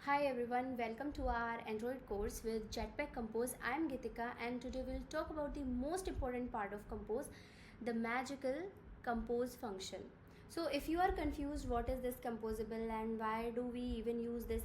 Hi everyone, welcome to our Android course with Jetpack Compose. I am Geetika and today we'll talk about the most important part of Compose, the magical compose function. So if you are confused what is this composable and why do we even use this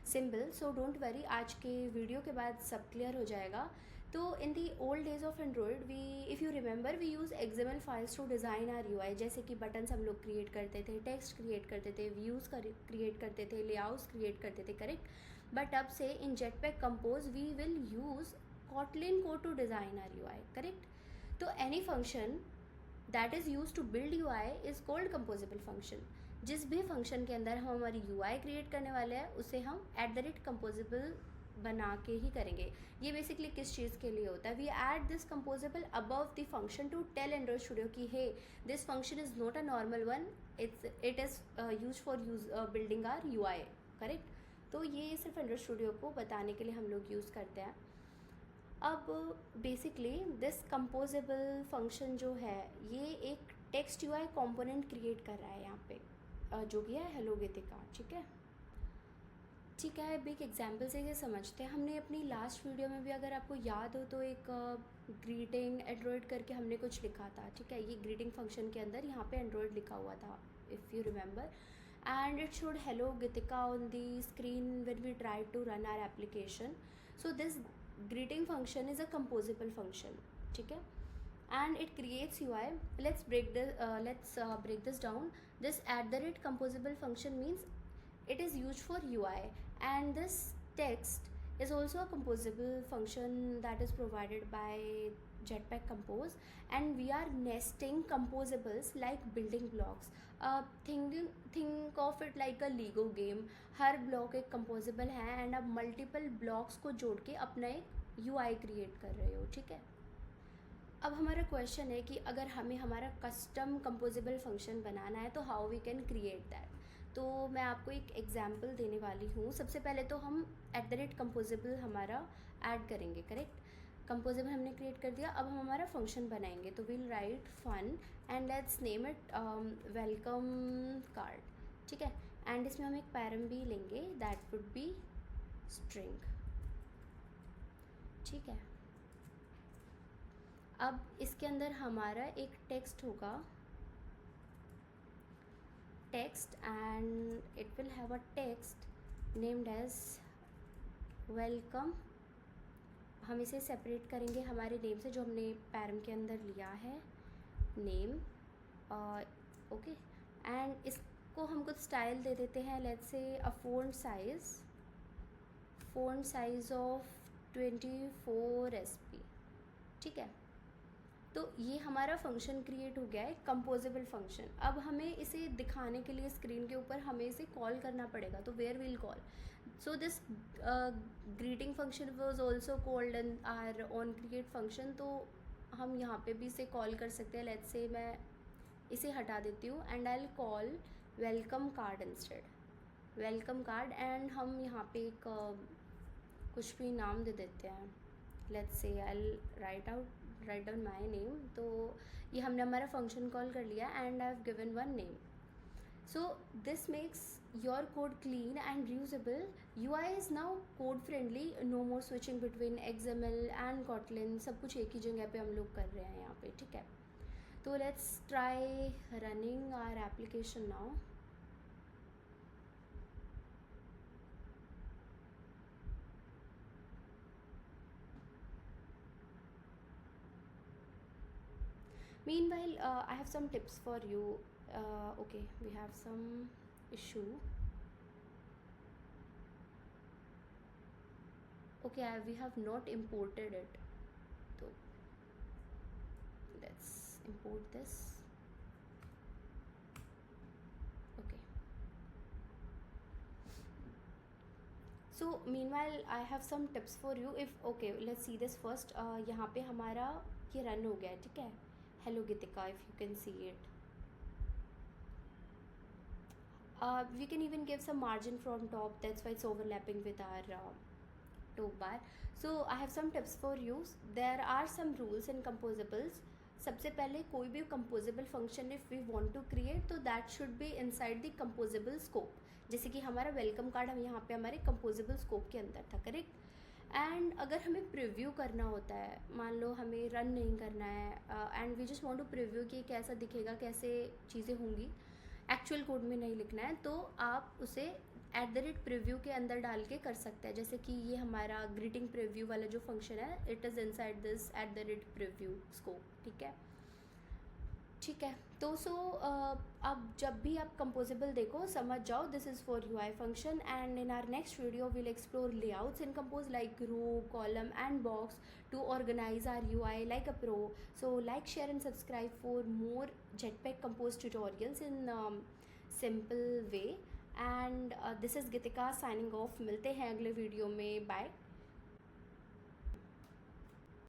symbol, so don't worry, आज के video के बाद सब clear हो जाएगा. तो in the old days of Android if you remember we use XML files to design our UI. जैसे कि बटन्स हम लोग क्रिएट करते थे, टेक्स्ट क्रिएट करते थे, व्यूज़ क्रिएट करते थे, लेआउट्स क्रिएट करते थे, करेक्ट. बट अब से in Jetpack Compose we will use Kotlin code to design our UI, correct. तो any function that is use to build UI is called composable function. जिस भी function के अंदर हम हमारी UI क्रिएट करने वाले हैं उसे हम @composable बना के ही करेंगे. ये बेसिकली किस चीज़ के लिए होता है? We add this composable above the function to tell Android Studio कि hey this function is not a normal one, it is use for building our UI, correct. तो ये सिर्फ एंड्रॉइड स्टूडियो को बताने के लिए हम लोग यूज़ करते हैं. अब बेसिकली दिस कंपोजेबल फंक्शन जो है ये एक टेक्स्ट UI कंपोनेंट क्रिएट कर रहा है यहाँ पे, जो कि है हेलो गीतिका. ठीक है, अब एक एग्जाम्पल से ये समझते हैं. हमने अपनी लास्ट वीडियो में भी, अगर आपको याद हो तो, एक ग्रीटिंग एंड्रॉयड करके हमने कुछ लिखा था. ठीक है, ये ग्रीटिंग फंक्शन के अंदर यहाँ पे एंड्रॉयड लिखा हुआ था if you remember, and it showed hello Geetika on the screen when we try to run our application. So this greeting function is a composable function. ठीक है, and it creates UI. Let's break this down. This @composable function means it is used for UI, and this text is also a composable function that is provided by Jetpack Compose, and we are nesting composables like building blocks. Think of it like a Lego game. Her block एक composable है and आप multiple blocks को जोड़ के अपना एक UI create कर रहे हो. ठीक है, अब हमारा क्वेश्चन है कि अगर हमें हमारा कस्टम कंपोजेबल फंक्शन बनाना है तो how we can create that. तो मैं आपको एक एग्जांपल देने वाली हूँ. सबसे पहले तो हम @composable हमारा ऐड करेंगे, करेक्ट. कंपोजेबल हमने क्रिएट कर दिया. अब हम हमारा फंक्शन बनाएंगे. तो we'll write fun and let's name it welcome card. ठीक है, एंड इसमें हम एक पैरम भी लेंगे, दैट वुड बी स्ट्रिंग. ठीक है, अब इसके अंदर हमारा एक टेक्स्ट होगा, text, and it will have a text named as welcome. हम इसे सेपरेट करेंगे हमारे नेम से जो हमने पैरम के अंदर लिया है, नेम. ओके, एंड इसको हम कुछ स्टाइल दे देते हैं. लेट्स से अ फ़ॉन्ट साइज ऑफ 24 SP. ठीक है, तो ये हमारा फंक्शन क्रिएट हो गया है, कंपोजेबल फंक्शन. अब हमें इसे दिखाने के लिए स्क्रीन के ऊपर हमें इसे कॉल करना पड़ेगा. तो where will call. So this greeting function was also called in our on create function. तो हम यहाँ पे भी इसे कॉल कर सकते हैं. लेट्स से मैं इसे हटा देती हूँ and I will call welcome card instead, welcome card. And हम यहाँ पे एक कुछ भी नाम दे देते हैं. Let's say I will write down my name. तो ये हमने हमारा फंक्शन कॉल कर लिया and I have given one name. So this makes your code clean and reusable. UI is now code friendly, no more switching between XML and Kotlin. सब कुछ एक ही जगह पे हम लोग कर रहे हैं यहाँ पे. ठीक है, तो let's try running our application now. Meanwhile, I have some tips for you. Okay, we have some issue. Okay, we have not imported it. So let's import this. Okay. So meanwhile, I have some tips for you. Okay, let's see this first. यहाँ पे हमारा ये run हो गया है. ठीक है, hello Geetika, if you can see it. We can even give some margin from top, that's why it's overlapping with our toolbar. So I have some tips for you. There are some rules in composables. सबसे पहले कोई भी composable function if we want to create तो that should be inside the composable scope. जैसे कि हमारा welcome card हम यहाँ पे हमारे कंपोजेबल स्कोप के अंदर था, करेक्ट। एंड अगर हमें प्रिव्यू करना होता है, मान लो हमें रन नहीं करना है and we just want to preview कि कैसा दिखेगा, कैसे चीज़ें होंगी, एक्चुअल कोड में नहीं लिखना है, तो आप उसे @प्रिव्यू के अंदर डाल के कर सकते हैं। जैसे कि ये हमारा ग्रीटिंग प्रिव्यू वाला जो फंक्शन है, it is inside this @preview scope, ठीक है। ठीक है, तो अब जब भी आप कंपोजेबल देखो समझ जाओ this is for UI function. And in our next video will explore layouts in compose like row, column and box to organise our UI like a pro. So like, share and subscribe for more Jetpack Compose tutorials in simple way. And this is Geetika signing off. मिलते हैं अगले video में, bye.